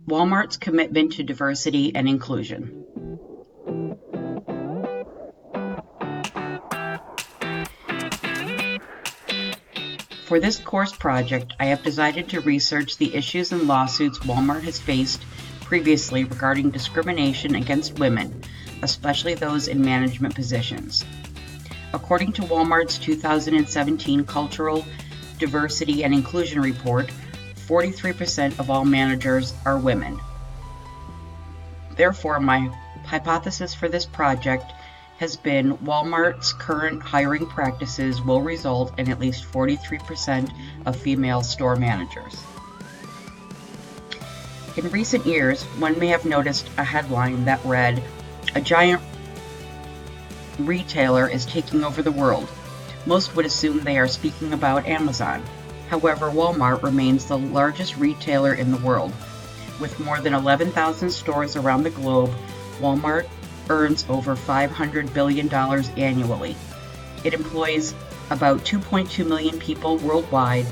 Walmart's commitment to diversity and inclusion. For this course project, I have decided to research the issues and lawsuits Walmart has faced previously regarding discrimination against women, especially those in management positions. According to Walmart's 2017 Cultural Diversity and Inclusion Report, 43% of all managers are women. Therefore, my hypothesis for this project has been Walmart's current hiring practices will result in at least 43% of female store managers. In recent years, one may have noticed a headline that read, "A giant retailer is taking over the world." Most would assume they are speaking about Amazon. However, Walmart remains the largest retailer in the world. With more than 11,000 stores around the globe, Walmart earns over $500 billion annually. It employs about 2.2 million people worldwide,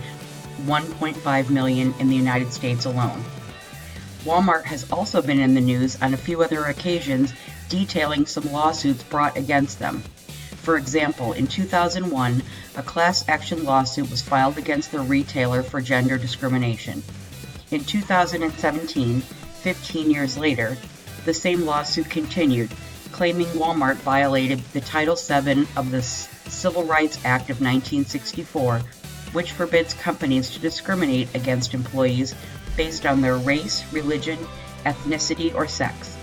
1.5 million in the United States alone. Walmart has also been in the news on a few other occasions detailing some lawsuits brought against them. For example, in 2001, a class action lawsuit was filed against the retailer for gender discrimination. In 2017, 15 years later, the same lawsuit continued, claiming Walmart violated the Title VII of the Civil Rights Act of 1964, which forbids companies to discriminate against employees based on their race, religion, ethnicity, or sex.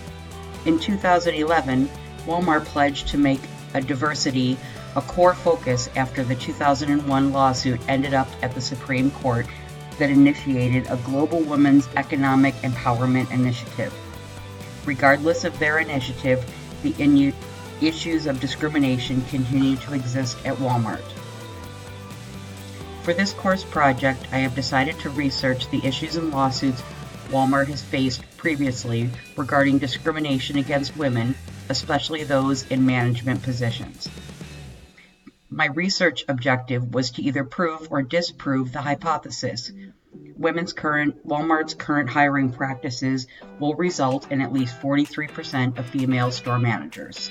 In 2011, Walmart pledged to make diversity a core focus after the 2001 lawsuit ended up at the Supreme Court that initiated a global women's economic empowerment initiative. Regardless of their initiative, the issues of discrimination continue to exist at Walmart. For this course project, I have decided to research the issues and lawsuits Walmart has faced previously regarding discrimination against women, especially those in management positions. My research objective was to either prove or disprove the hypothesis. Walmart's current hiring practices will result in at least 43% of female store managers.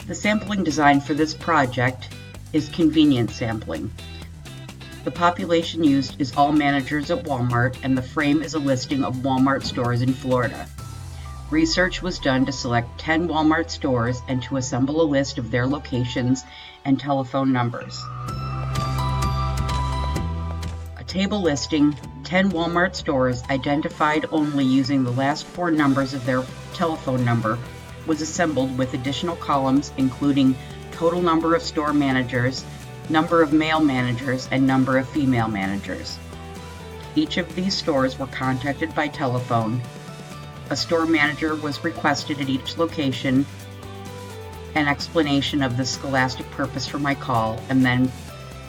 The sampling design for this project is convenience sampling. The population used is all managers at Walmart, and the frame is a listing of Walmart stores in Florida. Research was done to select 10 Walmart stores and to assemble a list of their locations and telephone numbers. A table listing 10 Walmart stores identified only using the last 4 numbers of their telephone number was assembled with additional columns including total number of store managers, number of male managers, and number of female managers. Each of these stores were contacted by telephone. A store manager was requested at each location, an explanation of the scholastic purpose for my call, and then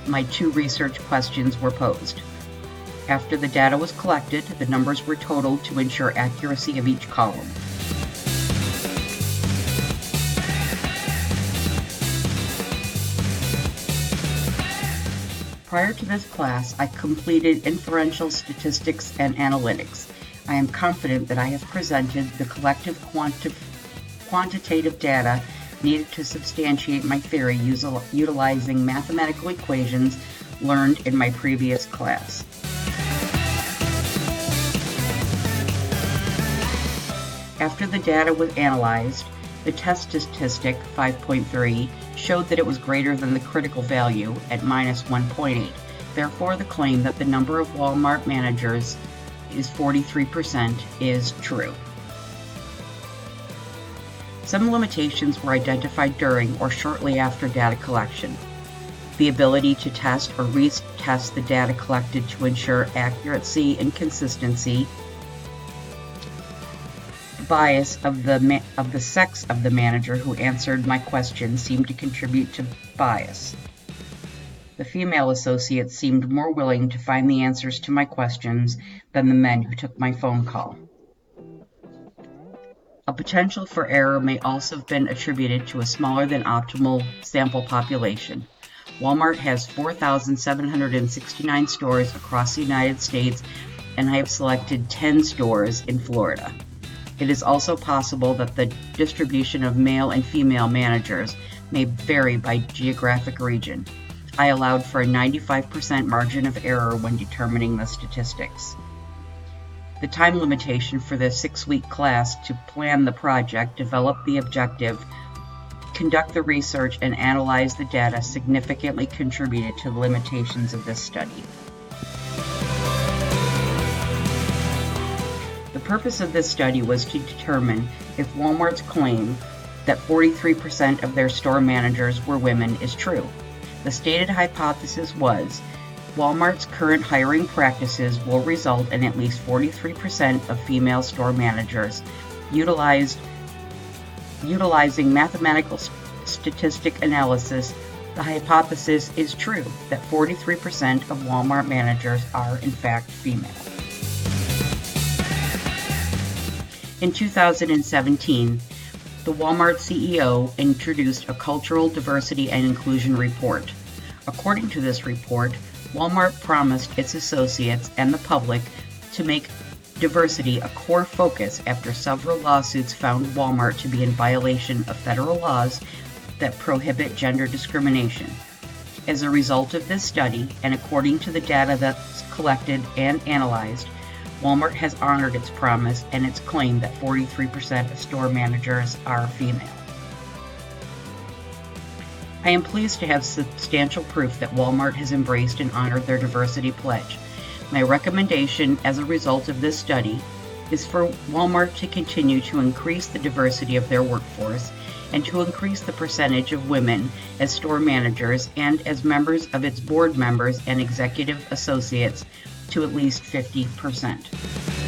my 2 research questions were posed. After the data was collected, the numbers were totaled to ensure accuracy of each column. Prior to this class, I completed inferential statistics and analytics. I am confident that I have presented the collective quantitative data needed to substantiate my theory utilizing mathematical equations learned in my previous class. After the data was analyzed, the test statistic, 5.3, showed that it was greater than the critical value at -1.8. Therefore, the claim that the number of Walmart managers is 43% is true. Some limitations were identified during or shortly after data collection. The ability to test or retest the data collected to ensure accuracy and consistency. Bias of the sex of the manager who answered my question seemed to contribute to bias. The female associates seemed more willing to find the answers to my questions than the men who took my phone call. A A potential for error may also have been attributed to a smaller than optimal sample population. Walmart has 4,769 stores across the United States, and I have selected 10 stores in Florida. It is also possible that the distribution of male and female managers may vary by geographic region. I allowed for a 95% margin of error when determining the statistics. The time limitation for the 6-week class to plan the project, develop the objective, conduct the research, and analyze the data significantly contributed to the limitations of this study. The purpose of this study was to determine if Walmart's claim that 43% of their store managers were women is true. The stated hypothesis was Walmart's current hiring practices will result in at least 43% of female store managers utilizing mathematical statistic analysis. The hypothesis is true that 43% of Walmart managers are in fact female. In 2017, the Walmart CEO introduced a Cultural Diversity and Inclusion Report. According to this report, Walmart promised its associates and the public to make diversity a core focus after several lawsuits found Walmart to be in violation of federal laws that prohibit gender discrimination. As a result of this study, and according to the data that's collected and analyzed, Walmart has honored its promise and its claim that 43% of store managers are female. I am pleased to have substantial proof that Walmart has embraced and honored their diversity pledge. My recommendation as a result of this study is for Walmart to continue to increase the diversity of their workforce and to increase the percentage of women as store managers and as members of its board members and executive associates to at least 50%.